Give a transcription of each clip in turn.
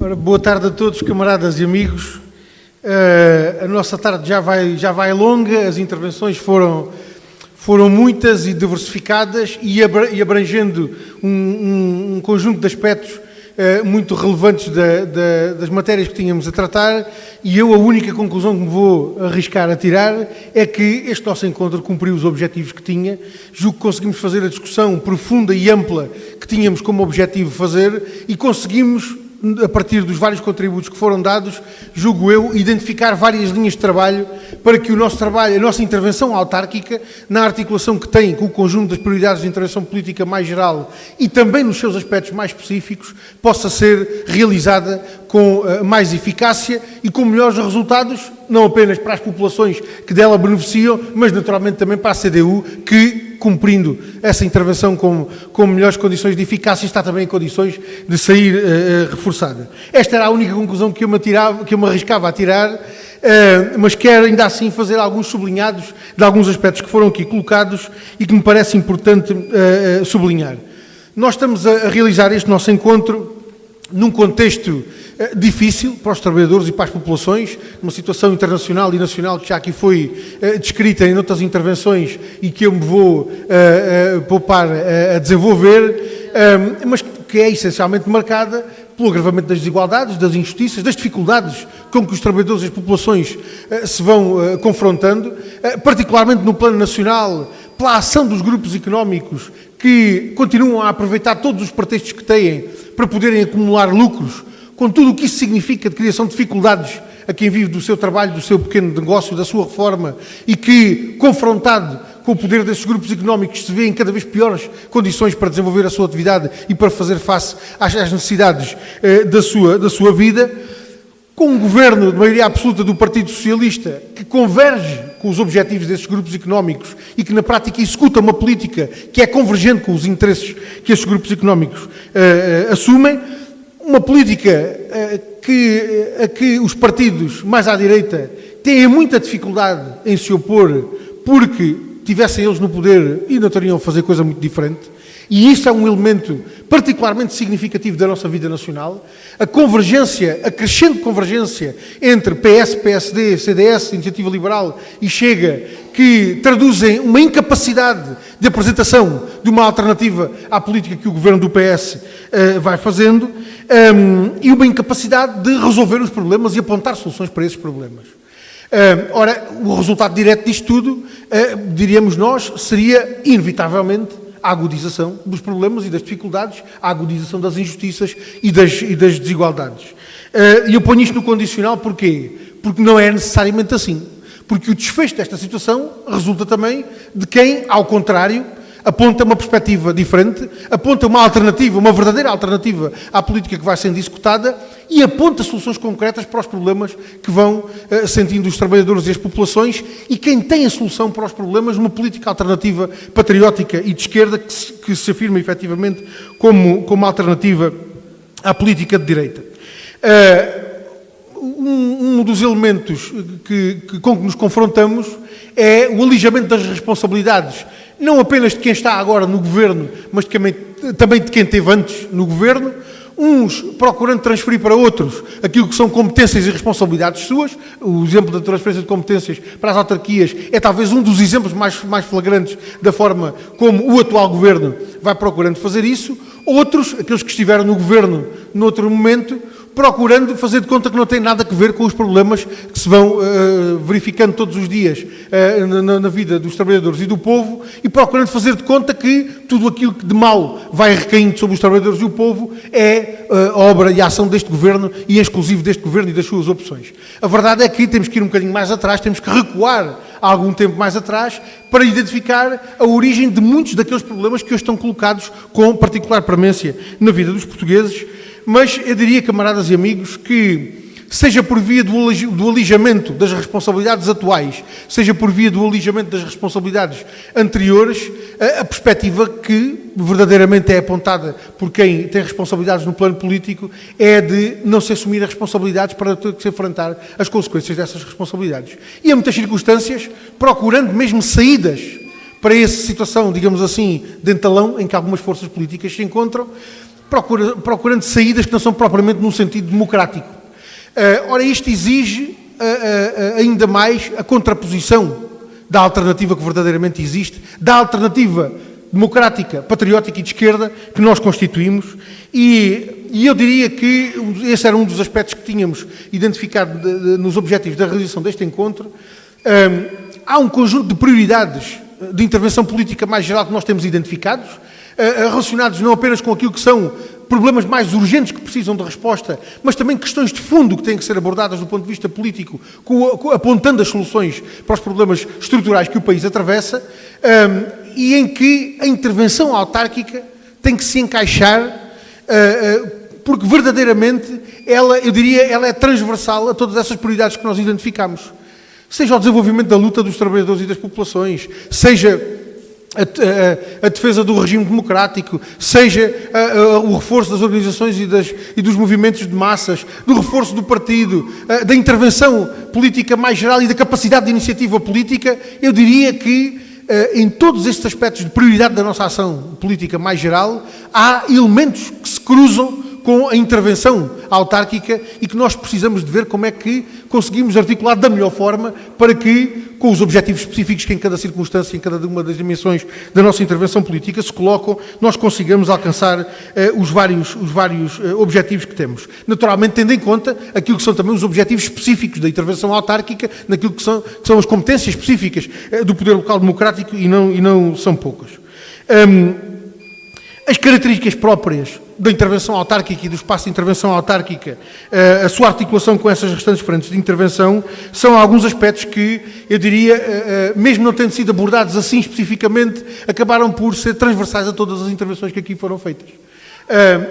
Ora, boa tarde a todos, camaradas e amigos. A nossa tarde já vai longa, as intervenções foram muitas e diversificadas e abrangendo um conjunto de aspectos muito relevantes das matérias que tínhamos a tratar, e eu a única conclusão que me vou arriscar a tirar é que este nosso encontro cumpriu os objetivos que tinha. Julgo que conseguimos fazer a discussão profunda e ampla que tínhamos como objetivo fazer e conseguimos, a partir dos vários contributos que foram dados, julgo eu, identificar várias linhas de trabalho para que o nosso trabalho, a nossa intervenção autárquica, na articulação que tem com o conjunto das prioridades de intervenção política mais geral e também nos seus aspectos mais específicos, possa ser realizada com mais eficácia e com melhores resultados, não apenas para as populações que dela beneficiam, mas naturalmente também para a CDU, que, cumprindo essa intervenção com melhores condições de eficácia, está também em condições de sair reforçada. Esta era a única conclusão que eu me arriscava a tirar, mas quero ainda assim fazer alguns sublinhados de alguns aspectos que foram aqui colocados e que me parece importante sublinhar. Nós estamos a realizar este nosso encontro num contexto difícil para os trabalhadores e para as populações, numa situação internacional e nacional que já aqui foi descrita em outras intervenções e que eu me vou poupar a desenvolver, mas que é essencialmente marcada pelo agravamento das desigualdades, das injustiças, das dificuldades com que os trabalhadores e as populações se vão confrontando, particularmente no plano nacional, pela ação dos grupos económicos que continuam a aproveitar todos os pretextos que têm para poderem acumular lucros, com tudo o que isso significa de criação de dificuldades a quem vive do seu trabalho, do seu pequeno negócio, da sua reforma, e que, confrontado com o poder desses grupos económicos, se vê em cada vez piores condições para desenvolver a sua atividade e para fazer face às necessidades da sua vida, com um governo de maioria absoluta do Partido Socialista que converge com os objetivos desses grupos económicos e que na prática executa uma política que é convergente com os interesses que esses grupos económicos assumem, uma política a que os partidos mais à direita têm muita dificuldade em se opor, porque tivessem eles no poder e não teriam a fazer coisa muito diferente. E isso é um elemento particularmente significativo da nossa vida nacional. A convergência, a crescente convergência entre PS, PSD, CDS, Iniciativa Liberal e Chega, que traduzem uma incapacidade de apresentação de uma alternativa à política que o governo do PS vai fazendo, e uma incapacidade de resolver os problemas e apontar soluções para esses problemas. Ora, o resultado direto disto tudo, diríamos nós, seria inevitavelmente a agudização dos problemas e das dificuldades, a agudização das injustiças e das desigualdades. E eu ponho isto no condicional porquê? Porque não é necessariamente assim. Porque o desfecho desta situação resulta também de quem, ao contrário, aponta uma perspectiva diferente, aponta uma alternativa, uma verdadeira alternativa à política que vai sendo executada e aponta soluções concretas para os problemas que vão sentindo os trabalhadores e as populações, e quem tem a solução para os problemas, uma política alternativa patriótica e de esquerda que se afirma efetivamente como alternativa à política de direita. Um dos elementos com que nos confrontamos é o alijamento das responsabilidades, não apenas de quem está agora no governo, mas também de quem esteve antes no governo, uns procurando transferir para outros aquilo que são competências e responsabilidades suas. O exemplo da transferência de competências para as autarquias é talvez um dos exemplos mais flagrantes da forma como o atual governo vai procurando fazer isso. Outros, aqueles que estiveram no governo noutro momento, procurando fazer de conta que não tem nada a ver com os problemas que se vão verificando todos os dias na vida dos trabalhadores e do povo, e procurando fazer de conta que tudo aquilo que de mal vai recaindo sobre os trabalhadores e o povo é a obra e a ação deste governo e exclusivo deste governo e das suas opções. A verdade é que temos que ir um bocadinho mais atrás, temos que recuar há algum tempo mais atrás para identificar a origem de muitos daqueles problemas que hoje estão colocados com particular premência na vida dos portugueses. Mas eu diria, camaradas e amigos, que seja por via do alijamento das responsabilidades atuais, seja por via do alijamento das responsabilidades anteriores, a perspectiva que verdadeiramente é apontada por quem tem responsabilidades no plano político é de não se assumir as responsabilidades para ter que se enfrentar as consequências dessas responsabilidades. E em muitas circunstâncias, procurando mesmo saídas para essa situação, digamos assim, de entalão em que algumas forças políticas se encontram, procurando saídas que não são propriamente num sentido democrático. Ora, isto exige ainda mais a contraposição da alternativa que verdadeiramente existe, da alternativa democrática, patriótica e de esquerda que nós constituímos, e eu diria que esse era um dos aspectos que tínhamos identificado nos objetivos da realização deste encontro. Há um conjunto de prioridades de intervenção política mais geral que nós temos identificados, relacionados não apenas com aquilo que são problemas mais urgentes que precisam de resposta, mas também questões de fundo que têm que ser abordadas do ponto de vista político, apontando as soluções para os problemas estruturais que o país atravessa, e em que a intervenção autárquica tem que se encaixar, porque verdadeiramente ela é transversal a todas essas prioridades que nós identificamos. Seja o desenvolvimento da luta dos trabalhadores e das populações, seja a defesa do regime democrático, seja o reforço das organizações e dos movimentos de massas, do reforço do partido, da intervenção política mais geral e da capacidade de iniciativa política, eu diria que em todos estes aspectos de prioridade da nossa ação política mais geral, há elementos que se cruzam com a intervenção autárquica e que nós precisamos de ver como é que conseguimos articular da melhor forma para que, com os objetivos específicos que em cada circunstância, em cada uma das dimensões da nossa intervenção política se colocam, nós consigamos alcançar os vários objetivos que temos. Naturalmente, tendo em conta aquilo que são também os objetivos específicos da intervenção autárquica, naquilo que são as competências específicas do poder local democrático e não são poucas. As características próprias da intervenção autárquica e do espaço de intervenção autárquica, a sua articulação com essas restantes frentes de intervenção, são alguns aspectos que, eu diria, mesmo não tendo sido abordados assim especificamente, acabaram por ser transversais a todas as intervenções que aqui foram feitas.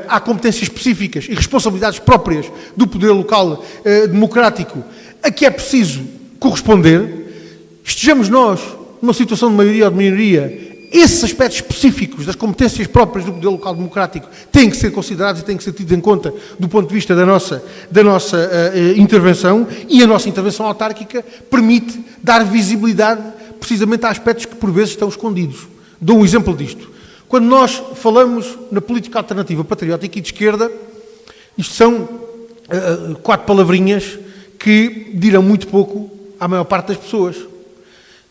Há competências específicas e responsabilidades próprias do poder local democrático a que é preciso corresponder. Estejamos nós numa situação de maioria ou de minoria, esses aspectos específicos das competências próprias do poder local democrático têm que ser considerados e têm que ser tidos em conta do ponto de vista da nossa intervenção, e a nossa intervenção autárquica permite dar visibilidade precisamente a aspectos que por vezes estão escondidos. Dou um exemplo disto. Quando nós falamos na política alternativa patriótica e de esquerda, isto são 4 palavrinhas que dirão muito pouco à maior parte das pessoas.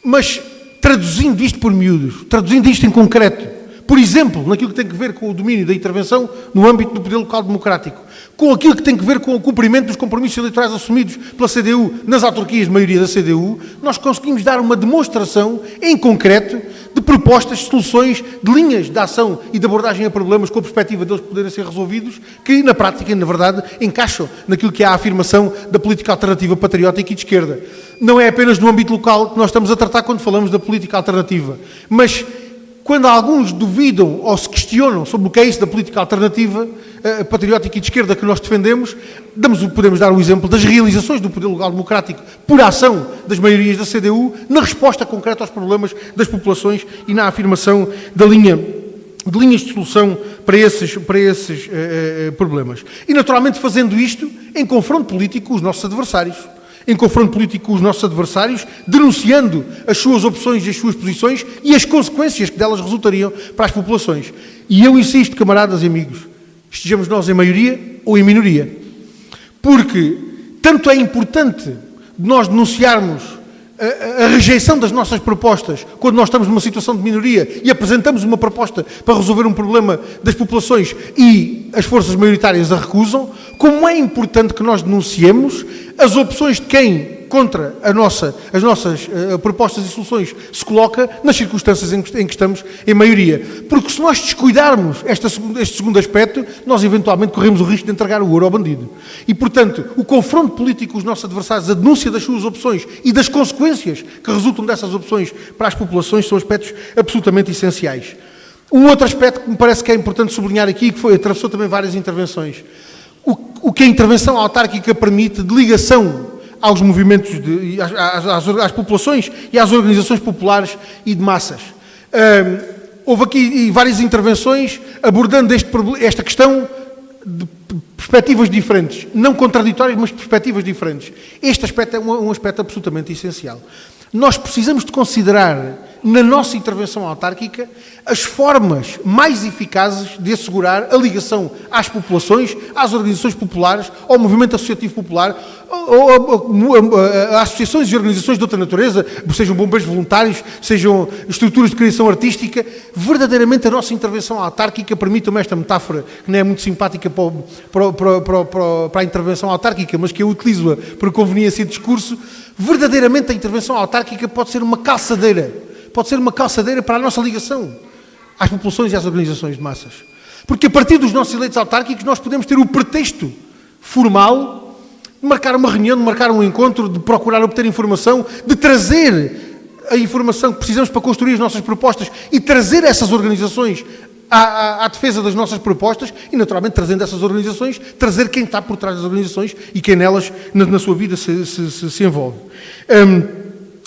Mas traduzindo isto por miúdos, traduzindo isto em concreto, por exemplo, naquilo que tem que ver com o domínio da intervenção no âmbito do poder local democrático, com aquilo que tem que ver com o cumprimento dos compromissos eleitorais assumidos pela CDU nas autarquias de maioria da CDU, nós conseguimos dar uma demonstração em concreto de propostas, de soluções, de linhas de ação e de abordagem a problemas com a perspectiva deles poderem ser resolvidos, que na prática, na verdade, encaixam naquilo que é a afirmação da política alternativa patriótica e de esquerda. Não é apenas no âmbito local que nós estamos a tratar quando falamos da política alternativa, mas quando alguns duvidam ou se questionam sobre o que é isso da política alternativa patriótica e de esquerda que nós defendemos, podemos dar o exemplo das realizações do poder local democrático por ação das maiorias da CDU na resposta concreta aos problemas das populações e na afirmação de linhas de solução para esses problemas. E, naturalmente, fazendo isto em confronto político com os nossos adversários. Em confronto político com os nossos adversários, denunciando as suas opções e as suas posições e as consequências que delas resultariam para as populações. E eu insisto, camaradas e amigos, estejamos nós em maioria ou em minoria. Porque tanto é importante nós denunciarmos a rejeição das nossas propostas quando nós estamos numa situação de minoria e apresentamos uma proposta para resolver um problema das populações e as forças maioritárias a recusam, como é importante que nós denunciemos as opções de quem, contra as nossas propostas e soluções, se coloca nas circunstâncias em que estamos em maioria. Porque se nós descuidarmos este segundo aspecto, nós eventualmente corremos o risco de entregar o ouro ao bandido. E, portanto, o confronto político com os nossos adversários, a denúncia das suas opções e das consequências que resultam dessas opções para as populações são aspectos absolutamente essenciais. Um outro aspecto que me parece que é importante sublinhar aqui, que atravessou também várias intervenções, o que a intervenção autárquica permite de ligação aos movimentos, às populações e às organizações populares e de massas. Houve aqui várias intervenções abordando esta questão de perspectivas diferentes, não contraditórias, mas perspectivas diferentes. Este aspecto é um aspecto absolutamente essencial. nós precisamos de considerar, na nossa intervenção autárquica, as formas mais eficazes de assegurar a ligação às populações, às organizações populares, ao movimento associativo popular, a associações e organizações de outra natureza, sejam bombeiros voluntários, sejam estruturas de criação artística. Verdadeiramente a nossa intervenção autárquica, permitam-me esta metáfora, que não é muito simpática para a intervenção autárquica, mas que eu utilizo-a por conveniência de discurso. Verdadeiramente a intervenção autárquica pode ser uma calçadeira para a nossa ligação às populações e às organizações de massas. Porque a partir dos nossos eleitos autárquicos nós podemos ter o pretexto formal de marcar uma reunião, de marcar um encontro, de procurar obter informação, de trazer a informação que precisamos para construir as nossas propostas e trazer essas organizações à defesa das nossas propostas e, naturalmente, trazendo essas organizações, trazer quem está por trás das organizações e quem nelas, na sua vida, se envolve.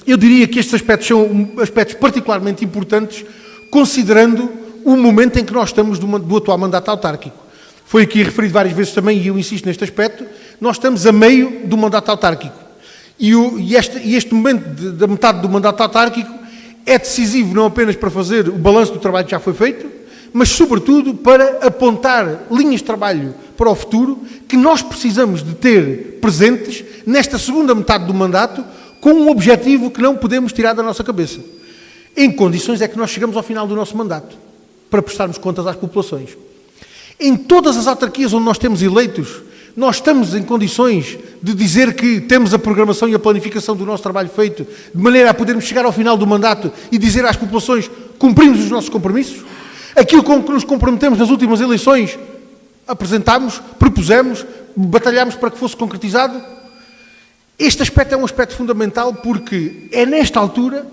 Eu diria que estes aspectos são aspectos particularmente importantes, considerando o momento em que nós estamos do atual mandato autárquico. Foi aqui referido várias vezes também, e eu insisto neste aspecto, nós estamos a meio do mandato autárquico. E este momento da metade do mandato autárquico é decisivo não apenas para fazer o balanço do trabalho que já foi feito, mas sobretudo para apontar linhas de trabalho para o futuro que nós precisamos de ter presentes nesta segunda metade do mandato, com um objetivo que não podemos tirar da nossa cabeça. Em que condições é que nós chegamos ao final do nosso mandato, para prestarmos contas às populações? Em todas as autarquias onde nós temos eleitos, nós estamos em condições de dizer que temos a programação e a planificação do nosso trabalho feito, de maneira a podermos chegar ao final do mandato e dizer às populações: cumprimos os nossos compromissos? Aquilo com que nos comprometemos nas últimas eleições, apresentámos, propusemos, batalhámos para que fosse concretizado? Este aspecto é um aspecto fundamental porque é nesta altura,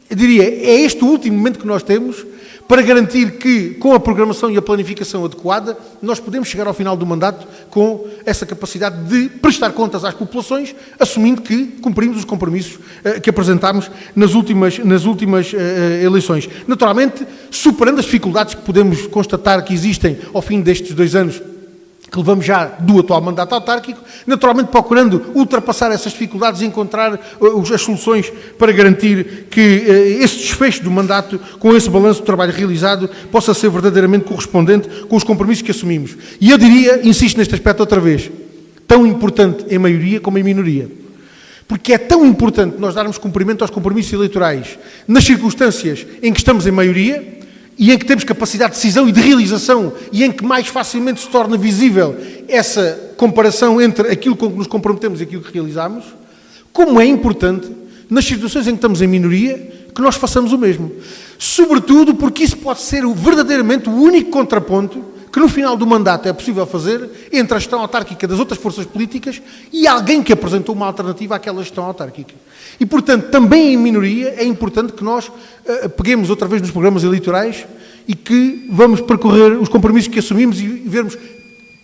eu diria, é este o último momento que nós temos para garantir que, com a programação e a planificação adequada, nós podemos chegar ao final do mandato com essa capacidade de prestar contas às populações, assumindo que cumprimos os compromissos que apresentámos nas últimas eleições. Naturalmente, superando as dificuldades que podemos constatar que existem ao fim destes 2 anos que levamos já do atual mandato autárquico, naturalmente procurando ultrapassar essas dificuldades e encontrar as soluções para garantir que esse desfecho do mandato, com esse balanço do trabalho realizado, possa ser verdadeiramente correspondente com os compromissos que assumimos. E eu diria, insisto neste aspecto outra vez, tão importante em maioria como em minoria. Porque é tão importante nós darmos cumprimento aos compromissos eleitorais nas circunstâncias em que estamos em maioria, e em que temos capacidade de decisão e de realização, e em que mais facilmente se torna visível essa comparação entre aquilo com que nos comprometemos e aquilo que realizamos, como é importante, nas situações em que estamos em minoria, que nós façamos o mesmo. Sobretudo porque isso pode ser verdadeiramente o único contraponto que no final do mandato é possível fazer entre a gestão autárquica das outras forças políticas e alguém que apresentou uma alternativa àquela gestão autárquica. E, portanto, também em minoria é importante que nós peguemos outra vez nos programas eleitorais e que vamos percorrer os compromissos que assumimos e vermos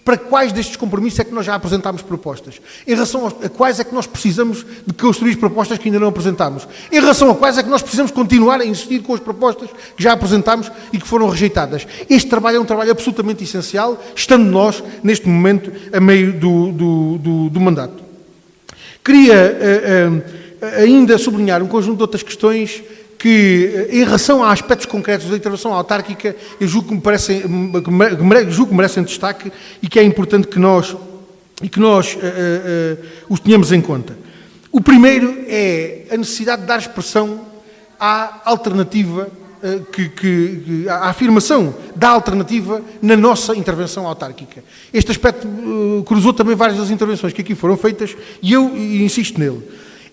para quais destes compromissos é que nós já apresentámos propostas, em relação a quais é que nós precisamos de construir propostas que ainda não apresentámos, em relação a quais é que nós precisamos continuar a insistir com as propostas que já apresentámos e que foram rejeitadas. Este trabalho é um trabalho absolutamente essencial, estando nós, neste momento, a meio do mandato. Queria ainda sublinhar um conjunto de outras questões que, em relação a aspectos concretos da intervenção autárquica, eu julgo que merecem destaque e que é importante que nós os tenhamos em conta. O primeiro é a necessidade de dar expressão à alternativa, à afirmação da alternativa na nossa intervenção autárquica. Este aspecto cruzou também várias das intervenções que aqui foram feitas e eu insisto nele.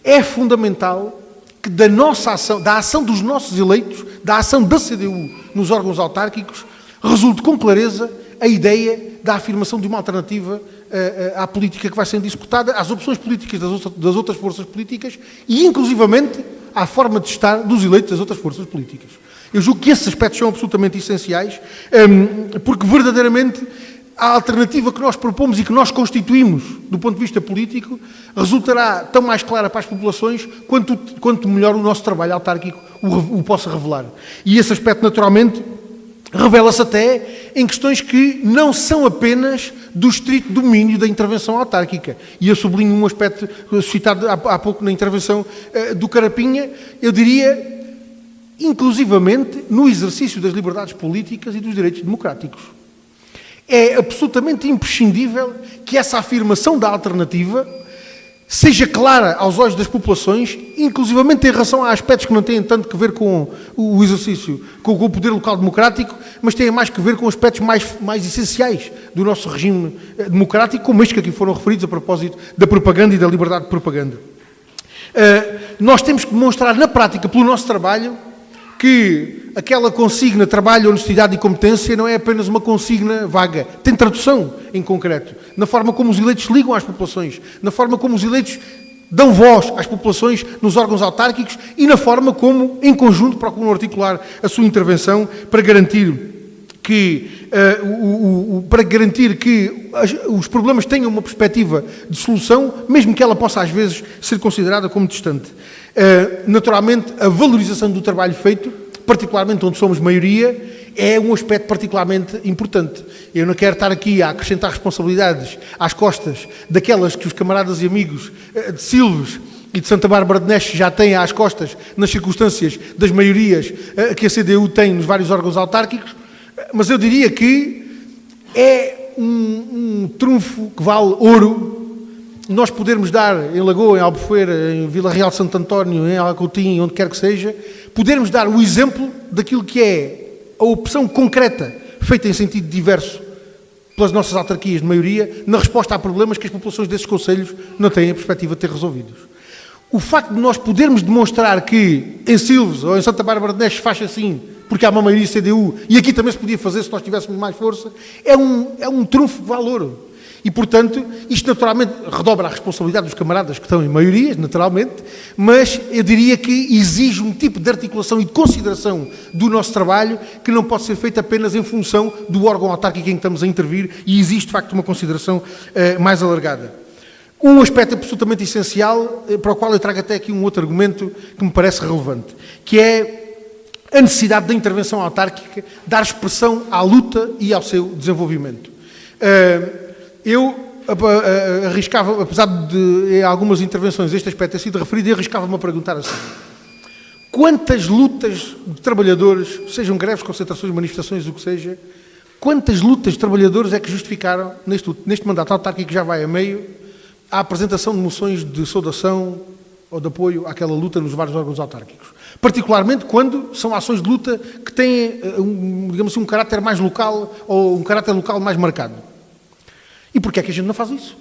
É fundamental que da nossa ação, da ação dos nossos eleitos, da ação da CDU nos órgãos autárquicos, resulte com clareza a ideia da afirmação de uma alternativa à política que vai sendo disputada, às opções políticas das outras forças políticas e, inclusivamente, à forma de estar dos eleitos das outras forças políticas. Eu julgo que esses aspectos são absolutamente essenciais, porque verdadeiramente a alternativa que nós propomos e que nós constituímos do ponto de vista político resultará tão mais clara para as populações quanto melhor o nosso trabalho autárquico o possa revelar. E esse aspecto, naturalmente, revela-se até em questões que não são apenas do estrito domínio da intervenção autárquica. E eu sublinho um aspecto citado há pouco na intervenção do Carapinha, eu diria, inclusivamente, no exercício das liberdades políticas e dos direitos democráticos. É absolutamente imprescindível que essa afirmação da alternativa seja clara aos olhos das populações, inclusivamente em relação a aspectos que não têm tanto que ver com o exercício, com o poder local democrático, mas têm mais que ver com aspectos mais essenciais do nosso regime democrático, como estes que aqui foram referidos a propósito da propaganda e da liberdade de propaganda. Nós temos que demonstrar na prática, pelo nosso trabalho, que aquela consigna trabalho, honestidade e competência não é apenas uma consigna vaga. Tem tradução em concreto. Na forma como os eleitos se ligam às populações, na forma como os eleitos dão voz às populações nos órgãos autárquicos e na forma como, em conjunto, procuram articular a sua intervenção para garantir que os problemas tenham uma perspectiva de solução, mesmo que ela possa às vezes ser considerada como distante. Naturalmente, a valorização do trabalho feito, particularmente onde somos maioria, é um aspecto particularmente importante. Eu não quero estar aqui a acrescentar responsabilidades às costas daquelas que os camaradas e amigos de Silves e de Santa Bárbara de Neches já têm às costas nas circunstâncias das maiorias que a CDU tem nos vários órgãos autárquicos, mas eu diria que é um trunfo que vale ouro nós podermos dar em Lagoa, em Albufeira, em Vila Real de Santo António, em Alcoutim, onde quer que seja, podermos dar o exemplo daquilo que é a opção concreta, feita em sentido diverso pelas nossas autarquias de maioria, na resposta a problemas que as populações desses concelhos não têm a perspectiva de ter resolvidos. O facto de nós podermos demonstrar que em Silves ou em Santa Bárbara de Neches faz assim, porque há uma maioria CDU, e aqui também se podia fazer se nós tivéssemos mais força, é um trunfo de valor. E, portanto, isto naturalmente redobra a responsabilidade dos camaradas que estão em maiorias, naturalmente, mas eu diria que exige um tipo de articulação e de consideração do nosso trabalho que não pode ser feito apenas em função do órgão autárquico em que estamos a intervir e existe, de facto, uma consideração mais alargada. Um aspecto absolutamente essencial, para o qual eu trago até aqui um outro argumento que me parece relevante, que é a necessidade da intervenção autárquica dar expressão à luta e ao seu desenvolvimento. Eu arriscava, apesar de em algumas intervenções este aspecto ter sido referido, eu arriscava-me a perguntar assim: quantas lutas de trabalhadores, sejam greves, concentrações, manifestações, o que seja, quantas lutas de trabalhadores é que justificaram, neste mandato autárquico que já vai a meio, a apresentação de moções de saudação ou de apoio àquela luta nos vários órgãos autárquicos? Particularmente quando são ações de luta que têm, digamos assim, um caráter mais local ou um caráter local mais marcado. E porquê é que a gente não faz isso?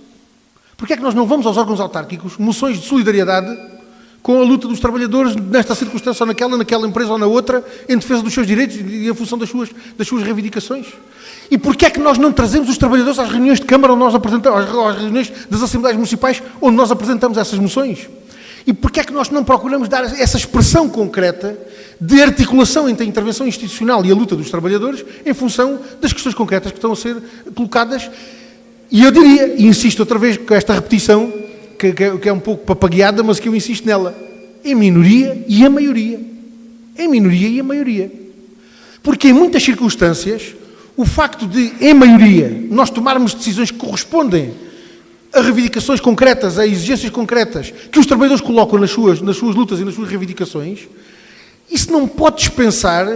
Porquê é que nós não vamos aos órgãos autárquicos, moções de solidariedade com a luta dos trabalhadores nesta circunstância ou naquela empresa ou na outra, em defesa dos seus direitos e em função das suas reivindicações? E porquê é que nós não trazemos os trabalhadores às reuniões de Câmara onde nós apresentamos, às reuniões das Assembleias Municipais onde nós apresentamos essas moções? E porquê é que nós não procuramos dar essa expressão concreta de articulação entre a intervenção institucional e a luta dos trabalhadores em função das questões concretas que estão a ser colocadas? E eu diria, e insisto outra vez com esta repetição, que é um pouco papagueada, mas que eu insisto nela, em minoria e a maioria. Em minoria e a maioria. Porque em muitas circunstâncias, o facto de, em maioria, nós tomarmos decisões que correspondem a reivindicações concretas, a exigências concretas, que os trabalhadores colocam nas suas lutas e nas suas reivindicações, isso não pode dispensar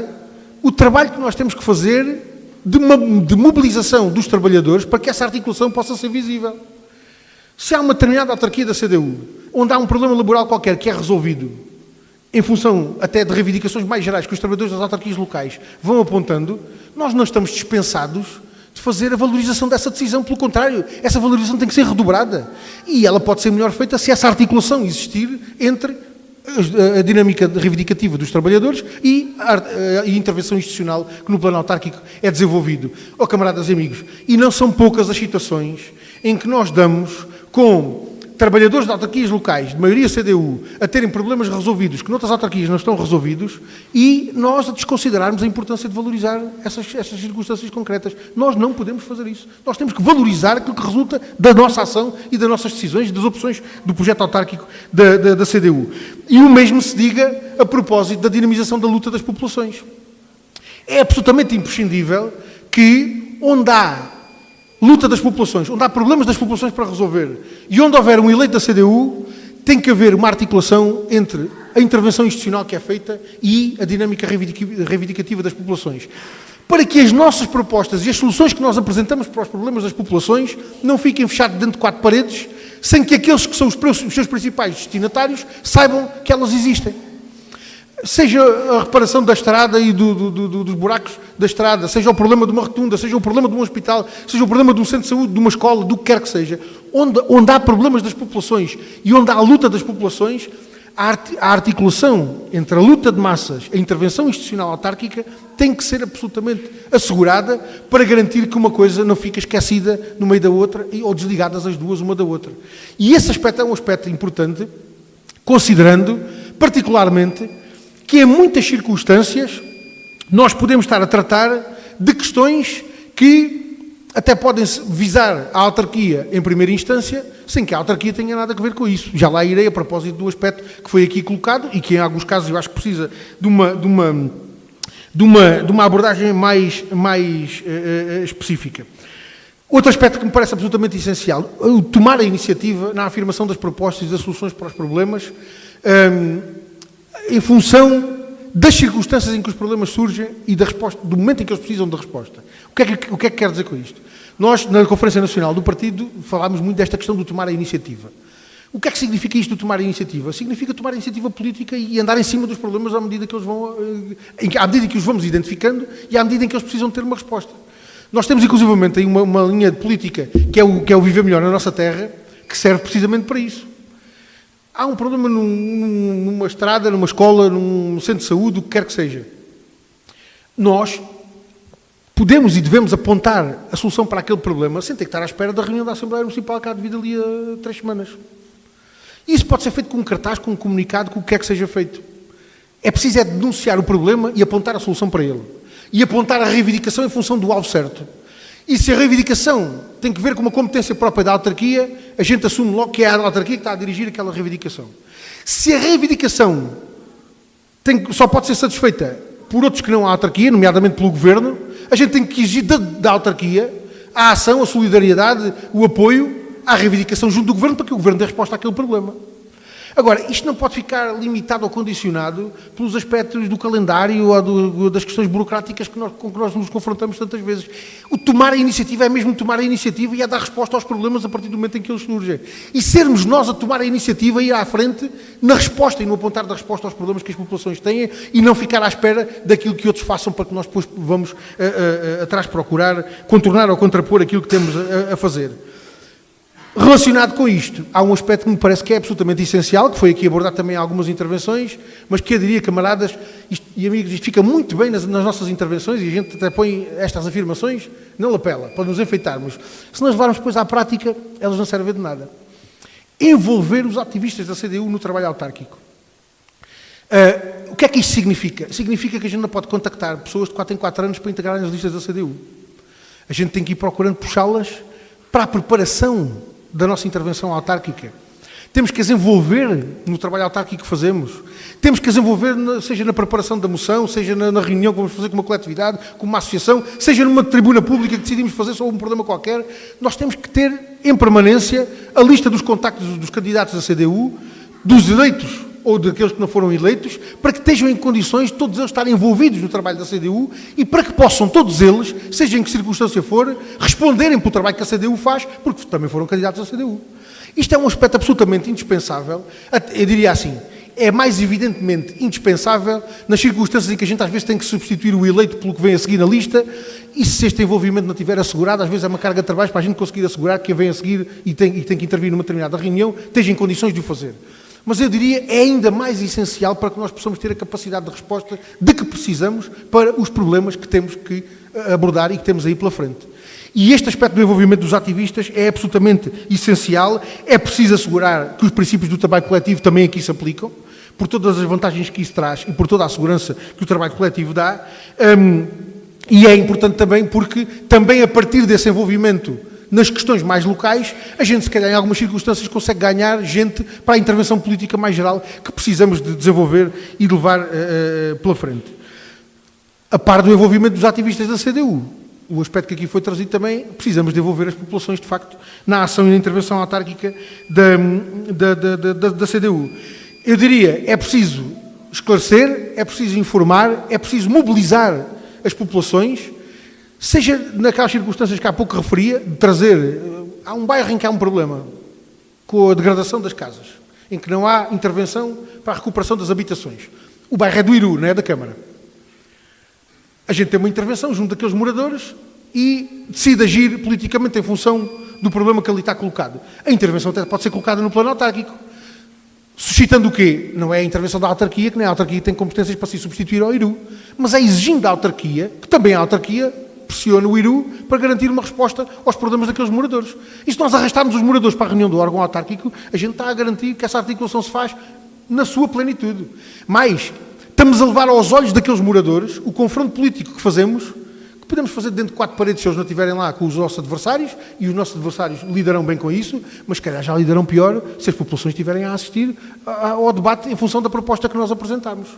o trabalho que nós temos que fazer de mobilização dos trabalhadores para que essa articulação possa ser visível. Se há uma determinada autarquia da CDU, onde há um problema laboral qualquer que é resolvido, em função até de reivindicações mais gerais que os trabalhadores das autarquias locais vão apontando, nós não estamos dispensados de fazer a valorização dessa decisão. Pelo contrário, essa valorização tem que ser redobrada. E ela pode ser melhor feita se essa articulação existir entre a dinâmica reivindicativa dos trabalhadores e a intervenção institucional que no plano autárquico é desenvolvido. Oh, camaradas e amigos, e não são poucas as situações em que nós damos com trabalhadores de autarquias locais, de maioria CDU, a terem problemas resolvidos que noutras autarquias não estão resolvidos e nós a desconsiderarmos a importância de valorizar essas circunstâncias concretas. Nós não podemos fazer isso. Nós temos que valorizar aquilo que resulta da nossa ação e das nossas decisões, das opções do projeto autárquico da CDU. E o mesmo se diga a propósito da dinamização da luta das populações. É absolutamente imprescindível que, onde há luta das populações, onde há problemas das populações para resolver e onde houver um eleito da CDU, tem que haver uma articulação entre a intervenção institucional que é feita e a dinâmica reivindicativa das populações. Para que as nossas propostas e as soluções que nós apresentamos para os problemas das populações não fiquem fechadas dentro de 4 paredes, sem que aqueles que são os seus principais destinatários saibam que elas existem. Seja a reparação da estrada e dos buracos da estrada, seja o problema de uma rotunda, seja o problema de um hospital, seja o problema de um centro de saúde, de uma escola, do que quer que seja, onde há problemas das populações e onde há a luta das populações, a articulação entre a luta de massas e a intervenção institucional autárquica tem que ser absolutamente assegurada para garantir que uma coisa não fique esquecida no meio da outra ou desligadas as duas uma da outra. E esse aspecto é um aspecto importante, considerando particularmente que em muitas circunstâncias nós podemos estar a tratar de questões que até podem visar a autarquia em primeira instância, sem que a autarquia tenha nada a ver com isso. Já lá irei a propósito do aspecto que foi aqui colocado e que em alguns casos eu acho que precisa de uma abordagem mais específica. Outro aspecto que me parece absolutamente essencial, o tomar a iniciativa na afirmação das propostas e das soluções para os problemas, em função das circunstâncias em que os problemas surgem e da resposta, do momento em que eles precisam de resposta. O que é que quer dizer com isto? Nós, na Conferência Nacional do Partido, falámos muito desta questão do tomar a iniciativa. O que é que significa isto de tomar a iniciativa? Significa tomar a iniciativa política e andar em cima dos problemas à medida que eles vão, à medida que os vamos identificando e à medida em que eles precisam ter uma resposta. Nós temos, inclusivamente, aí uma linha de política que é o Viver Melhor na Nossa Terra, que serve precisamente para isso. Há um problema numa estrada, numa escola, num centro de saúde, o que quer que seja. Nós podemos e devemos apontar a solução para aquele problema sem ter que estar à espera da reunião da Assembleia Municipal que há devido ali a 3 semanas. Isso pode ser feito com um cartaz, com um comunicado, com o que quer que seja feito. É preciso denunciar o problema e apontar a solução para ele. E apontar a reivindicação em função do alvo certo. E se a reivindicação tem que ver com uma competência própria da autarquia, a gente assume logo que é a autarquia que está a dirigir aquela reivindicação. Se a reivindicação só pode ser satisfeita por outros que não a autarquia, nomeadamente pelo Governo, a gente tem que exigir da autarquia a ação, a solidariedade, o apoio à reivindicação junto do Governo para que o Governo dê resposta àquele problema. Agora, isto não pode ficar limitado ou condicionado pelos aspectos do calendário ou das questões burocráticas com que nós nos confrontamos tantas vezes. O tomar a iniciativa é mesmo tomar a iniciativa e é dar resposta aos problemas a partir do momento em que eles surgem. E sermos nós a tomar a iniciativa e ir à frente na resposta e no apontar da resposta aos problemas que as populações têm e não ficar à espera daquilo que outros façam para que nós depois vamos atrás procurar contornar ou contrapor aquilo que temos a fazer. Relacionado com isto, há um aspecto que me parece que é absolutamente essencial, que foi aqui abordado também em algumas intervenções, mas que eu diria, camaradas e amigos, isto fica muito bem nas nossas intervenções e a gente até põe estas afirmações na lapela, para nos enfeitarmos. Se nós levarmos depois à prática, elas não servem de nada. Envolver os ativistas da CDU no trabalho autárquico. O que é que isto significa? Significa que a gente não pode contactar pessoas de 4 em 4 anos para integrarem as listas da CDU. A gente tem que ir procurando puxá-las para a preparação da nossa intervenção autárquica. Temos que as envolver no trabalho autárquico que fazemos. Temos que as envolver, seja na preparação da moção, seja na reunião que vamos fazer com uma coletividade, com uma associação, seja numa tribuna pública que decidimos fazer sobre um problema qualquer. Nós temos que ter, em permanência, a lista dos contactos dos candidatos da CDU, dos eleitos ou daqueles que não foram eleitos, para que estejam em condições de todos eles estarem envolvidos no trabalho da CDU e para que possam todos eles, seja em que circunstância for, responderem pelo trabalho que a CDU faz, porque também foram candidatos à CDU. Isto é um aspecto absolutamente indispensável, eu diria assim, é mais evidentemente indispensável nas circunstâncias em que a gente às vezes tem que substituir o eleito pelo que vem a seguir na lista e se este envolvimento não estiver assegurado, às vezes é uma carga de trabalho para a gente conseguir assegurar que quem vem a seguir e tem que intervir numa determinada reunião esteja em condições de o fazer. Mas eu diria é ainda mais essencial para que nós possamos ter a capacidade de resposta de que precisamos para os problemas que temos que abordar e que temos aí pela frente. E este aspecto do envolvimento dos ativistas é absolutamente essencial, é preciso assegurar que os princípios do trabalho coletivo também aqui se aplicam, por todas as vantagens que isso traz e por toda a segurança que o trabalho coletivo dá, e é importante também porque também a partir desse envolvimento nas questões mais locais, a gente se calhar em algumas circunstâncias consegue ganhar gente para a intervenção política mais geral que precisamos de desenvolver e de levar pela frente. A par do envolvimento dos ativistas da CDU, o aspecto que aqui foi trazido também, precisamos de envolver as populações, de facto, na ação e na intervenção autárquica da CDU. Eu diria, é preciso esclarecer, é preciso informar, é preciso mobilizar as populações, seja naquelas circunstâncias que há pouco referia, de trazer... Há um bairro em que há um problema com a degradação das casas, em que não há intervenção para a recuperação das habitações. O bairro é do Iru, não é da Câmara. A gente tem uma intervenção junto daqueles moradores e decide agir politicamente em função do problema que ali está colocado. A intervenção até pode ser colocada no plano autárquico, suscitando o quê? Não é a intervenção da autarquia, que nem a autarquia tem competências para se substituir ao Iru, mas é exigindo da autarquia, que também a autarquia pressiona o Iru para garantir uma resposta aos problemas daqueles moradores. E se nós arrastarmos os moradores para a reunião do órgão autárquico, a gente está a garantir que essa articulação se faz na sua plenitude. Mas estamos a levar aos olhos daqueles moradores o confronto político que fazemos, que podemos fazer dentro de 4 paredes se eles não estiverem lá com os nossos adversários, e os nossos adversários lidarão bem com isso, mas se calhar já lidarão pior se as populações estiverem a assistir ao debate em função da proposta que nós apresentamos.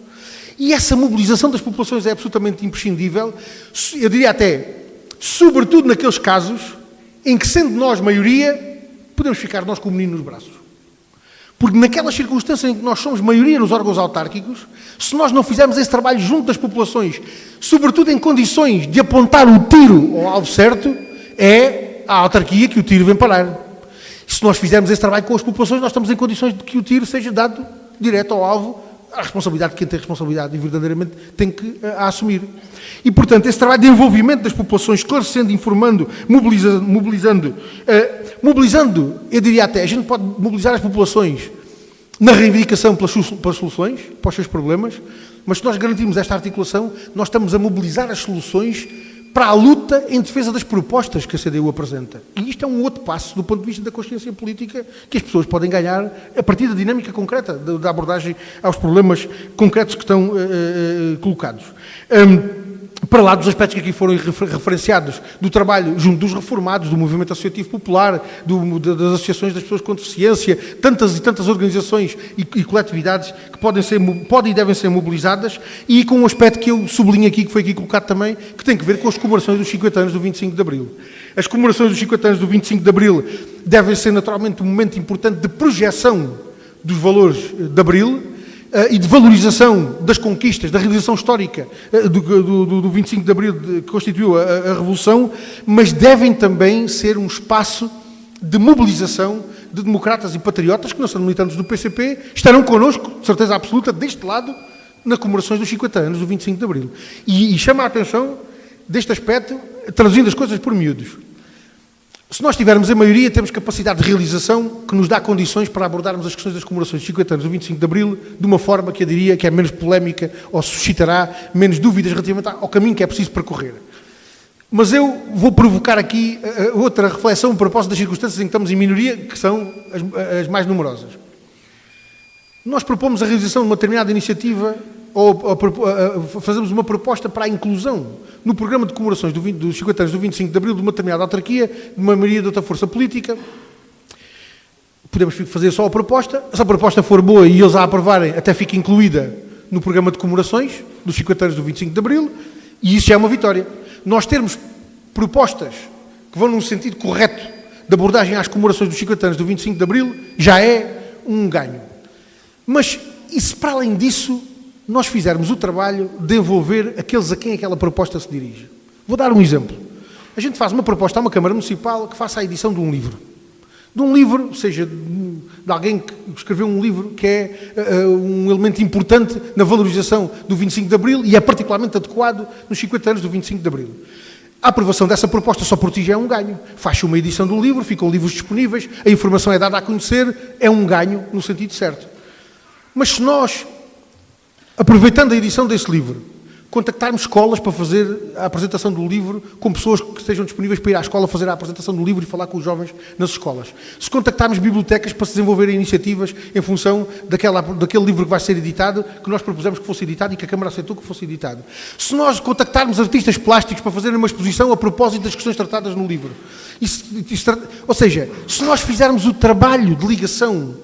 E essa mobilização das populações é absolutamente imprescindível, eu diria até, sobretudo naqueles casos em que, sendo nós maioria, podemos ficar nós com o menino nos braços. Porque naquelas circunstâncias em que nós somos maioria nos órgãos autárquicos, se nós não fizermos esse trabalho junto das populações, sobretudo em condições de apontar o tiro ao alvo certo, é a autarquia que o tiro vem parar. Se nós fizermos esse trabalho com as populações, nós estamos em condições de que o tiro seja dado direto ao alvo, a responsabilidade de quem tem responsabilidade e verdadeiramente tem que a assumir. E, portanto, esse trabalho de envolvimento das populações, esclarecendo, informando, mobilizando, eu diria até, a gente pode mobilizar as populações na reivindicação pelas soluções, para os seus problemas, mas se nós garantirmos esta articulação, nós estamos a mobilizar as soluções para a luta em defesa das propostas que a CDU apresenta. E isto é um outro passo do ponto de vista da consciência política que as pessoas podem ganhar a partir da dinâmica concreta, da abordagem aos problemas concretos que estão colocados. Para lá dos aspectos que aqui foram referenciados, do trabalho junto dos reformados, do movimento associativo popular, das associações das pessoas com deficiência, tantas e tantas organizações e coletividades que podem e devem ser mobilizadas, e com um aspecto que eu sublinho aqui, que foi aqui colocado também, que tem que ver com as comemorações dos 50 anos do 25 de Abril. As comemorações dos 50 anos do 25 de Abril devem ser naturalmente um momento importante de projeção dos valores de Abril, e de valorização das conquistas, da realização histórica do 25 de Abril, que constituiu a Revolução, mas devem também ser um espaço de mobilização de democratas e patriotas que não são militantes do PCP, estarão connosco, de certeza absoluta, deste lado, nas comemorações dos 50 anos do 25 de Abril. E chama a atenção deste aspecto, traduzindo as coisas por miúdos. Se nós tivermos a maioria, temos capacidade de realização que nos dá condições para abordarmos as questões das comemorações dos 50 anos do 25 de Abril de uma forma que eu diria que é menos polémica ou suscitará menos dúvidas relativamente ao caminho que é preciso percorrer. Mas eu vou provocar aqui outra reflexão a propósito das circunstâncias em que estamos em minoria, que são as mais numerosas. Nós propomos a realização de uma determinada iniciativa ou fazemos uma proposta para a inclusão no programa de comemorações dos 50 anos do 25 de Abril de uma determinada autarquia, de uma maioria de outra força política. Podemos fazer só a proposta. Se a proposta for boa e eles a aprovarem, até fica incluída no programa de comemorações dos 50 anos do 25 de Abril, e isso já é uma vitória. Nós termos propostas que vão num sentido correto de abordagem às comemorações dos 50 anos do 25 de Abril já é um ganho. Mas, e se para além disso nós fizermos o trabalho de envolver aqueles a quem aquela proposta se dirige? Vou dar um exemplo. A gente faz uma proposta a uma Câmara Municipal que faça a edição de um livro. De um livro, seja de alguém que escreveu um livro que é um elemento importante na valorização do 25 de Abril e é particularmente adequado nos 50 anos do 25 de Abril. A aprovação dessa proposta só por ti já é um ganho. Faz-se uma edição do livro, ficam livros disponíveis, a informação é dada a conhecer, é um ganho no sentido certo. Mas se nós, aproveitando a edição desse livro, contactarmos escolas para fazer a apresentação do livro com pessoas que estejam disponíveis para ir à escola fazer a apresentação do livro e falar com os jovens nas escolas. Se contactarmos bibliotecas para se desenvolverem iniciativas em função daquele livro que vai ser editado, que nós propusemos que fosse editado e que a Câmara aceitou que fosse editado. Se nós contactarmos artistas plásticos para fazerem uma exposição a propósito das questões tratadas no livro. Ou seja, se nós fizermos o trabalho de ligação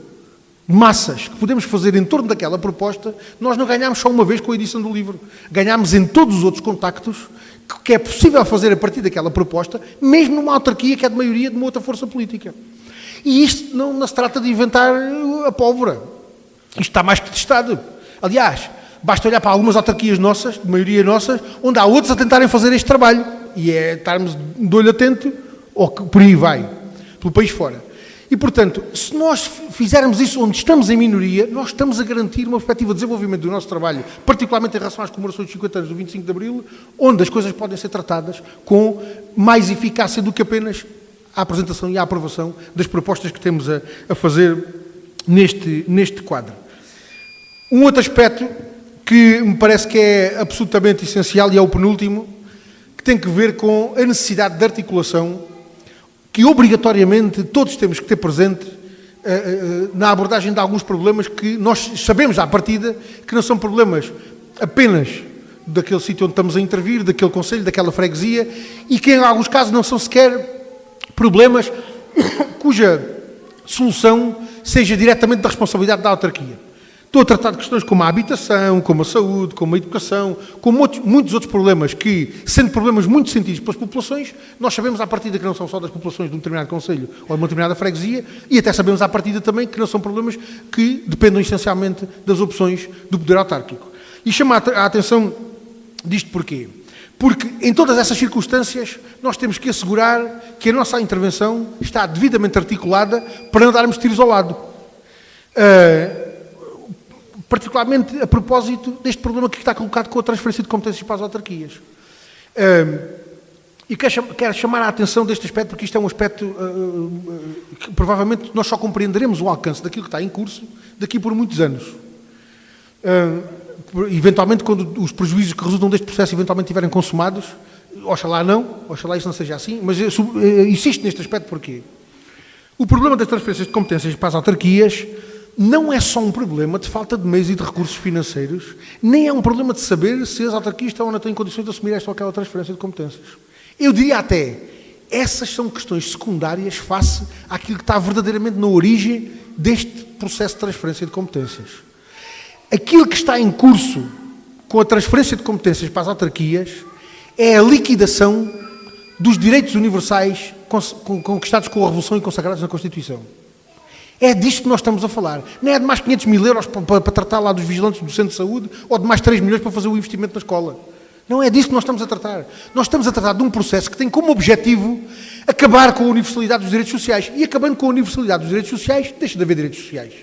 massas que podemos fazer em torno daquela proposta, nós não ganhamos só uma vez com a edição do livro. Ganhamos em todos os outros contactos que é possível fazer a partir daquela proposta, mesmo numa autarquia que é de maioria de uma outra força política. E isto não se trata de inventar a pólvora. Isto está mais que testado. Aliás, basta olhar para algumas autarquias nossas, de maioria nossas, onde há outros a tentarem fazer este trabalho. E é estarmos de olho atento, ou que por aí vai, pelo país fora. E, portanto, se nós fizermos isso onde estamos em minoria, nós estamos a garantir uma perspectiva de desenvolvimento do nosso trabalho, particularmente em relação às comemorações de 50 anos do 25 de Abril, onde as coisas podem ser tratadas com mais eficácia do que apenas a apresentação e a aprovação das propostas que temos a fazer neste quadro. Um outro aspecto que me parece que é absolutamente essencial e é o penúltimo, que tem que ver com a necessidade de articulação que obrigatoriamente todos temos que ter presente na abordagem de alguns problemas que nós sabemos à partida que não são problemas apenas daquele sítio onde estamos a intervir, daquele concelho, daquela freguesia, e que em alguns casos não são sequer problemas cuja solução seja diretamente da responsabilidade da autarquia. Estou a tratar de questões como a habitação, como a saúde, como a educação, como muitos outros problemas que, sendo problemas muito sentidos pelas populações, nós sabemos à partida que não são só das populações de um determinado concelho ou de uma determinada freguesia, e até sabemos à partida também que não são problemas que dependam essencialmente das opções do poder autárquico. E chama a atenção disto porquê? Porque em todas essas circunstâncias nós temos que assegurar que a nossa intervenção está devidamente articulada para não darmos tiros ao lado. Particularmente a propósito deste problema que está colocado com a transferência de competências para as autarquias. E quero chamar a atenção deste aspecto, porque isto é um aspecto que provavelmente nós só compreenderemos o alcance daquilo que está em curso daqui por muitos anos. Eventualmente, quando os prejuízos que resultam deste processo eventualmente estiverem consumados, oxalá não, oxalá isso não seja assim, mas eu insisto neste aspecto porquê? O problema das transferências de competências para as autarquias não é só um problema de falta de meios e de recursos financeiros, nem é um problema de saber se as autarquias estão ou não têm condições de assumir esta ou aquela transferência de competências. Eu diria até, essas são questões secundárias face àquilo que está verdadeiramente na origem deste processo de transferência de competências. Aquilo que está em curso com a transferência de competências para as autarquias é a liquidação dos direitos universais conquistados com a Revolução e consagrados na Constituição. É disto que nós estamos a falar. Não é de mais 500 mil euros para tratar lá dos vigilantes do centro de saúde ou de mais 3 milhões para fazer o investimento na escola. Não é disto que nós estamos a tratar. Nós estamos a tratar de um processo que tem como objetivo acabar com a universalidade dos direitos sociais. E acabando com a universalidade dos direitos sociais, deixa de haver direitos sociais.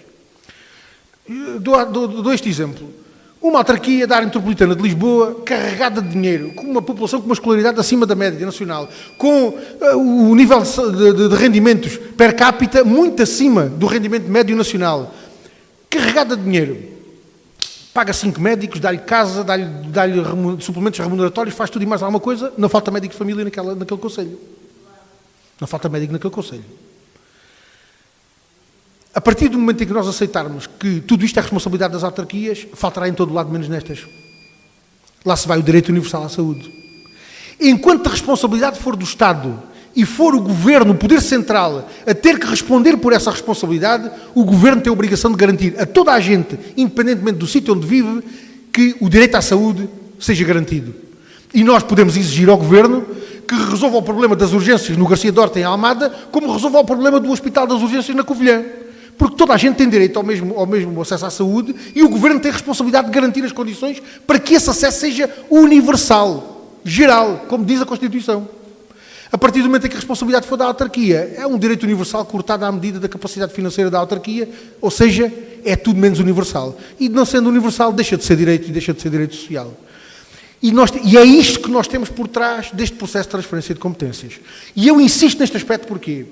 Dou este exemplo. Uma autarquia da área metropolitana de Lisboa, carregada de dinheiro, com uma população com uma escolaridade acima da média nacional, com o nível de rendimentos per capita muito acima do rendimento médio nacional, carregada de dinheiro, paga 5 médicos, dá-lhe casa, dá-lhe suplementos remuneratórios, faz tudo e mais alguma coisa, não falta médico de família naquele concelho. Não falta médico naquele concelho. A partir do momento em que nós aceitarmos que tudo isto é responsabilidade das autarquias, faltará em todo o lado menos nestas. Lá se vai o direito universal à saúde. Enquanto a responsabilidade for do Estado e for o Governo, o Poder Central, a ter que responder por essa responsabilidade, o Governo tem a obrigação de garantir a toda a gente, independentemente do sítio onde vive, que o direito à saúde seja garantido. E nós podemos exigir ao Governo que resolva o problema das urgências no Garcia Dorta, em Almada, como resolva o problema do Hospital das Urgências na Covilhã. Porque toda a gente tem direito ao mesmo acesso à saúde e o Governo tem a responsabilidade de garantir as condições para que esse acesso seja universal, geral, como diz a Constituição. A partir do momento em que a responsabilidade for da autarquia, é um direito universal cortado à medida da capacidade financeira da autarquia, ou seja, é tudo menos universal. E não sendo universal, deixa de ser direito e deixa de ser direito social. E é isto que nós temos por trás deste processo de transferência de competências. E eu insisto neste aspecto porquê?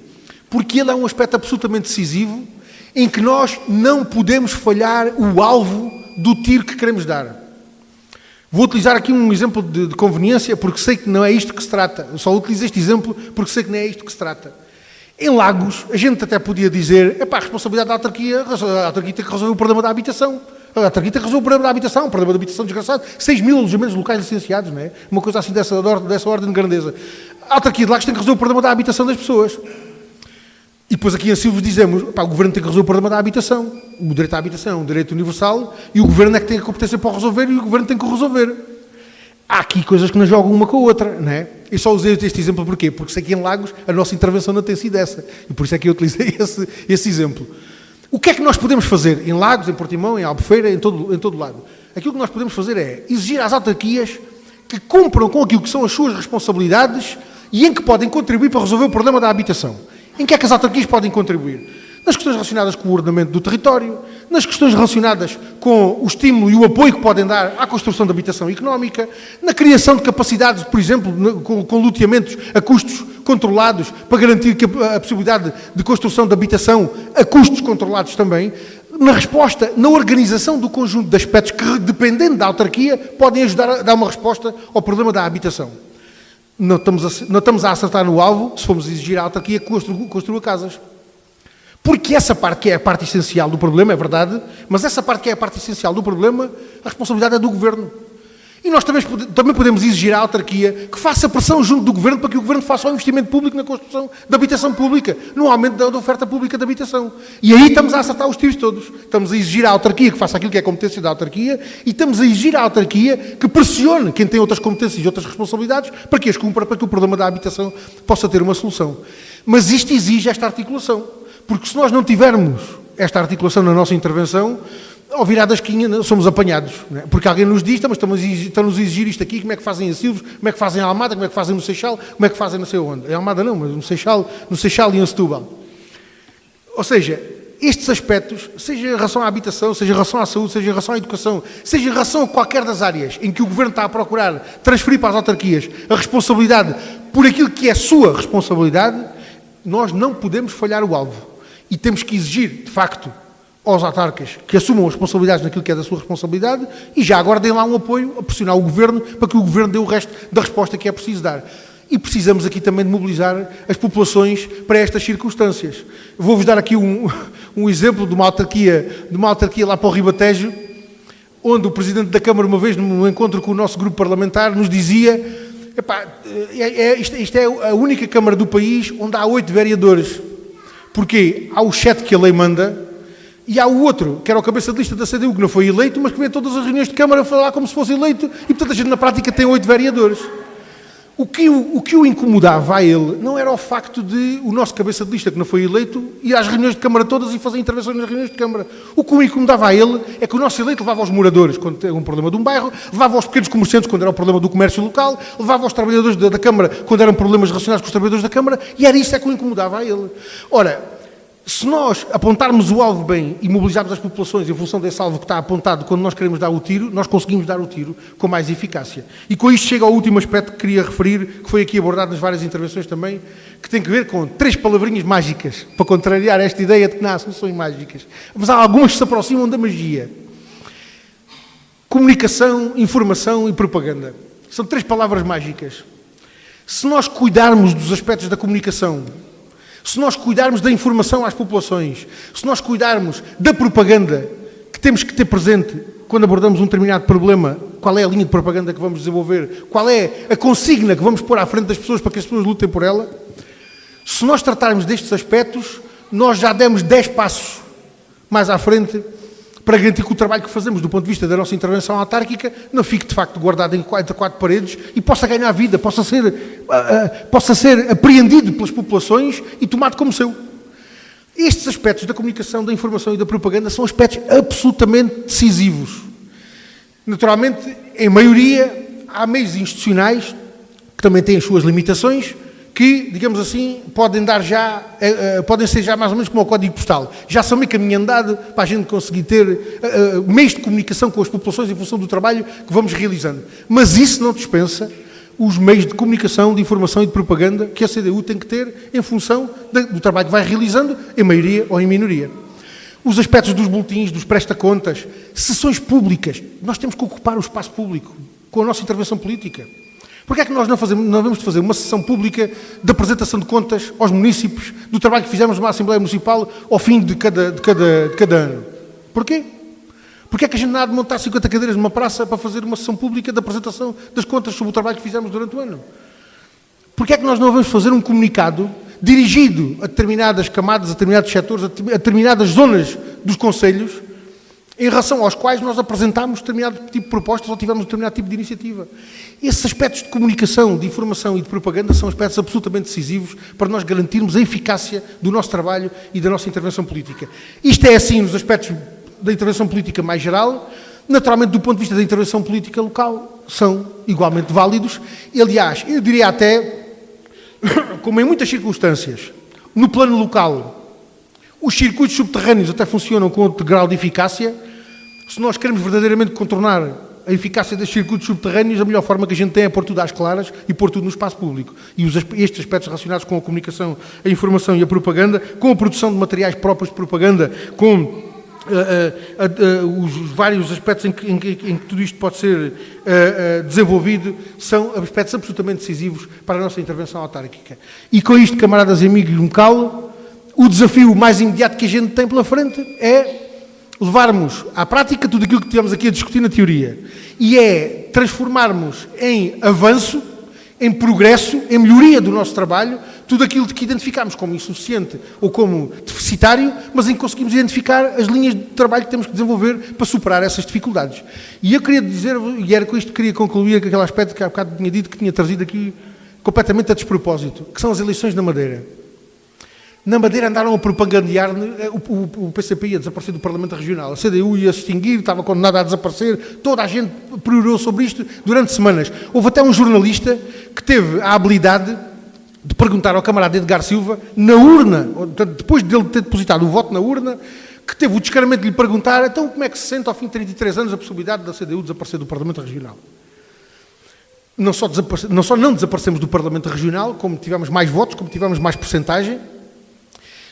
Porque ele é um aspecto absolutamente decisivo em que nós não podemos falhar o alvo do tiro que queremos dar. Vou utilizar aqui um exemplo de conveniência, porque sei que não é isto que se trata. Eu só utilizo este exemplo porque sei que não é isto que se trata. Em Lagos, a gente até podia dizer, a responsabilidade da autarquia, a autarquia tem que resolver o problema da habitação. A autarquia tem que resolver o problema da habitação, um problema da habitação desgraçado. 6 mil alojamentos locais licenciados, não é? Uma coisa assim dessa ordem de grandeza. A autarquia de Lagos tem que resolver o problema da habitação das pessoas. E depois aqui em Silves dizemos, o Governo tem que resolver o problema da habitação. O direito à habitação é um direito universal e o Governo é que tem a competência para o resolver e o Governo tem que o resolver. há aqui coisas que não jogam uma com a outra, não é? Eu só usei este exemplo porquê? Porque sei que em Lagos a nossa intervenção não tem sido essa. E por isso é que eu utilizei esse exemplo. O que é que nós podemos fazer em Lagos, em Portimão, em Albufeira, em todo lado? Aquilo que nós podemos fazer é exigir às autarquias que cumpram com aquilo que são as suas responsabilidades e em que podem contribuir para resolver o problema da habitação. Em que é que as autarquias podem contribuir? Nas questões relacionadas com o ordenamento do território, nas questões relacionadas com o estímulo e o apoio que podem dar à construção de habitação económica, na criação de capacidades, por exemplo, com loteamentos a custos controlados, para garantir que a possibilidade de construção de habitação a custos controlados também, na resposta, na organização do conjunto de aspectos que, dependendo da autarquia, podem ajudar a dar uma resposta ao problema da habitação. Não estamos a acertar no alvo se formos exigir à autarquia que construa casas. Porque essa parte que é a parte essencial do problema, é verdade, mas essa parte que é a parte essencial do problema, a responsabilidade é do Governo. E nós também podemos exigir à autarquia que faça pressão junto do Governo para que o Governo faça um investimento público na construção de habitação pública, no aumento da oferta pública de habitação. E aí estamos a acertar os tiros todos. Estamos a exigir à autarquia que faça aquilo que é competência da autarquia e estamos a exigir à autarquia que pressione quem tem outras competências e outras responsabilidades para que as cumpra, para que o problema da habitação possa ter uma solução. Mas isto exige esta articulação. Porque se nós não tivermos esta articulação na nossa intervenção, ao virar da esquina somos apanhados. Não é? Porque alguém nos diz, mas estamos a exigir isto aqui, como é que fazem em Silves, como é que fazem em Almada, como é que fazem no Seixal, como é que fazem não sei onde. Em Almada não, mas no Seixal e em Setúbal. Ou seja, estes aspectos, seja em relação à habitação, seja em relação à saúde, seja em relação à educação, seja em relação a qualquer das áreas em que o Governo está a procurar transferir para as autarquias a responsabilidade por aquilo que é a sua responsabilidade, nós não podemos falhar o alvo. E temos que exigir, de facto, aos autarcas que assumam as responsabilidades naquilo que é da sua responsabilidade e já agora deem lá um apoio a pressionar o Governo para que o Governo dê o resto da resposta que é preciso dar. E precisamos aqui também de mobilizar as populações para estas circunstâncias. Vou-vos dar aqui um exemplo de uma autarquia lá para o Ribatejo, onde o Presidente da Câmara, uma vez, num encontro com o nosso grupo parlamentar, nos dizia: isto é a única Câmara do país onde há 8 vereadores. Porque há os 7 que a lei manda e há o outro, que era o cabeça de lista da CDU, que não foi eleito, mas que vem a todas as reuniões de Câmara falar como se fosse eleito e, portanto, a gente na prática tem 8 vereadores. O que o incomodava a ele não era o facto de o nosso cabeça de lista, que não foi eleito, ir às reuniões de Câmara todas e fazer intervenções nas reuniões de Câmara. O que o incomodava a ele é que o nosso eleito levava aos moradores quando tem um problema de um bairro, levava aos pequenos comerciantes quando era o problema do comércio local, levava aos trabalhadores da Câmara quando eram problemas relacionados com os trabalhadores da Câmara, e era isso que o incomodava a ele. Ora, se nós apontarmos o alvo bem e mobilizarmos as populações em função desse alvo que está apontado quando nós queremos dar o tiro, nós conseguimos dar o tiro com mais eficácia. E com isto chega ao último aspecto que queria referir, que foi aqui abordado nas várias intervenções também, que tem que ver com 3 palavrinhas mágicas, para contrariar esta ideia de que não há soluções mágicas. Mas há algumas que se aproximam da magia. Comunicação, informação e propaganda. São 3 palavras mágicas. Se nós cuidarmos dos aspectos da comunicação, se nós cuidarmos da informação às populações, se nós cuidarmos da propaganda que temos que ter presente quando abordamos um determinado problema, qual é a linha de propaganda que vamos desenvolver, qual é a consigna que vamos pôr à frente das pessoas para que as pessoas lutem por ela, se nós tratarmos destes aspectos, nós já demos 10 passos mais à frente para garantir que o trabalho que fazemos do ponto de vista da nossa intervenção autárquica não fique de facto guardado entre 4 paredes e possa ganhar vida, possa ser apreendido pelas populações e tomado como seu. Estes aspectos da comunicação, da informação e da propaganda são aspectos absolutamente decisivos. Naturalmente, em maioria, há meios institucionais que também têm as suas limitações, que, digamos assim, podem ser já mais ou menos como o código postal. Já são meio caminho andado para a gente conseguir ter meios de comunicação com as populações em função do trabalho que vamos realizando. Mas isso não dispensa os meios de comunicação, de informação e de propaganda que a CDU tem que ter em função do trabalho que vai realizando, em maioria ou em minoria. Os aspectos dos boletins, dos presta-contas, sessões públicas. Nós temos que ocupar o espaço público com a nossa intervenção política. Porquê é que nós não vamos fazer uma sessão pública de apresentação de contas aos municípios do trabalho que fizemos numa Assembleia Municipal ao fim de cada ano? Porquê? Porquê é que a gente não há de montar 50 cadeiras numa praça para fazer uma sessão pública de apresentação das contas sobre o trabalho que fizemos durante o ano? Porquê é que nós não vamos fazer um comunicado dirigido a determinadas camadas, a determinados setores, a determinadas zonas dos concelhos, em relação aos quais nós apresentámos determinado tipo de propostas ou tivemos determinado tipo de iniciativa. Esses aspectos de comunicação, de informação e de propaganda são aspectos absolutamente decisivos para nós garantirmos a eficácia do nosso trabalho e da nossa intervenção política. Isto é assim nos aspectos da intervenção política mais geral. Naturalmente, do ponto de vista da intervenção política local, são igualmente válidos. E, aliás, eu diria até, como em muitas circunstâncias, no plano local, os circuitos subterrâneos até funcionam com outro grau de eficácia. Se nós queremos verdadeiramente contornar a eficácia destes circuitos subterrâneos, a melhor forma que a gente tem é pôr tudo às claras e pôr tudo no espaço público. E estes aspectos relacionados com a comunicação, a informação e a propaganda, com a produção de materiais próprios de propaganda, com os vários aspectos em que tudo isto pode ser desenvolvido, são aspectos absolutamente decisivos para a nossa intervenção autárquica. E com isto, camaradas e amigos, me calo. O desafio mais imediato que a gente tem pela frente é levarmos à prática tudo aquilo que tivemos aqui a discutir na teoria e é transformarmos em avanço, em progresso, em melhoria do nosso trabalho, tudo aquilo que identificamos como insuficiente ou como deficitário, mas em que conseguimos identificar as linhas de trabalho que temos que desenvolver para superar essas dificuldades. E eu queria dizer, e era com isto que queria concluir aquele aspecto que há bocado tinha dito, que tinha trazido aqui completamente a despropósito, que são as eleições na Madeira. Na Madeira andaram a propagandear, o PCP ia desaparecer do Parlamento Regional, a CDU ia se extinguir, estava condenada a desaparecer, toda a gente perorou sobre isto durante semanas. Houve até um jornalista que teve a habilidade de perguntar ao camarada Edgar Silva, na urna, depois de ele ter depositado o voto na urna, que teve o descaramento de lhe perguntar, então como é que se sente ao fim de 33 anos a possibilidade da CDU desaparecer do Parlamento Regional? Não só não desaparecemos do Parlamento Regional, como tivemos mais votos, como tivemos mais percentagem,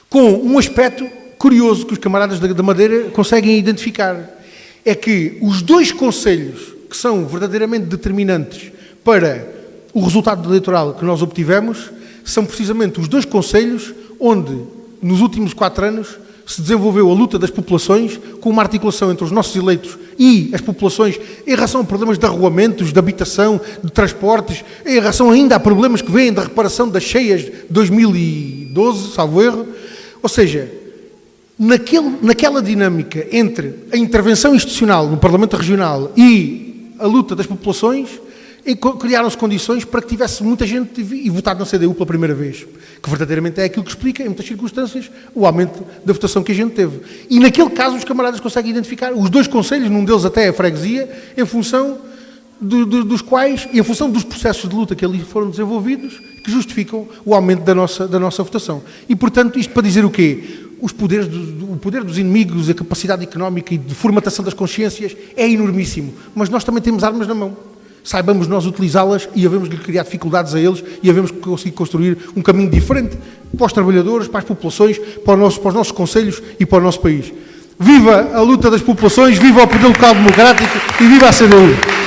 com um aspecto curioso que os camaradas da Madeira conseguem identificar. É que os dois conselhos que são verdadeiramente determinantes para o resultado eleitoral que nós obtivemos são precisamente os dois conselhos onde, nos últimos 4 anos, se desenvolveu a luta das populações com uma articulação entre os nossos eleitos e as populações em relação a problemas de arruamentos, de habitação, de transportes, em relação ainda a problemas que vêm da reparação das cheias de 2012, salvo erro. Ou seja, naquela dinâmica entre a intervenção institucional no Parlamento Regional e a luta das populações, criaram-se condições para que tivesse muita gente e votado na CDU pela primeira vez, que verdadeiramente é aquilo que explica, em muitas circunstâncias, o aumento da votação que a gente teve. E naquele caso os camaradas conseguem identificar os dois conselhos, num deles até a freguesia, em função dos quais, e em função dos processos de luta que ali foram desenvolvidos, que justificam o aumento da nossa votação. E, portanto, isto para dizer o quê? O poder dos inimigos, a capacidade económica e de formatação das consciências é enormíssimo, mas nós também temos armas na mão. Saibamos nós utilizá-las e havemos de criar dificuldades a eles e havemos de conseguir construir um caminho diferente para os trabalhadores, para as populações, para os nossos concelhos e para o nosso país. Viva a luta das populações, viva o poder local democrático e viva a CDU!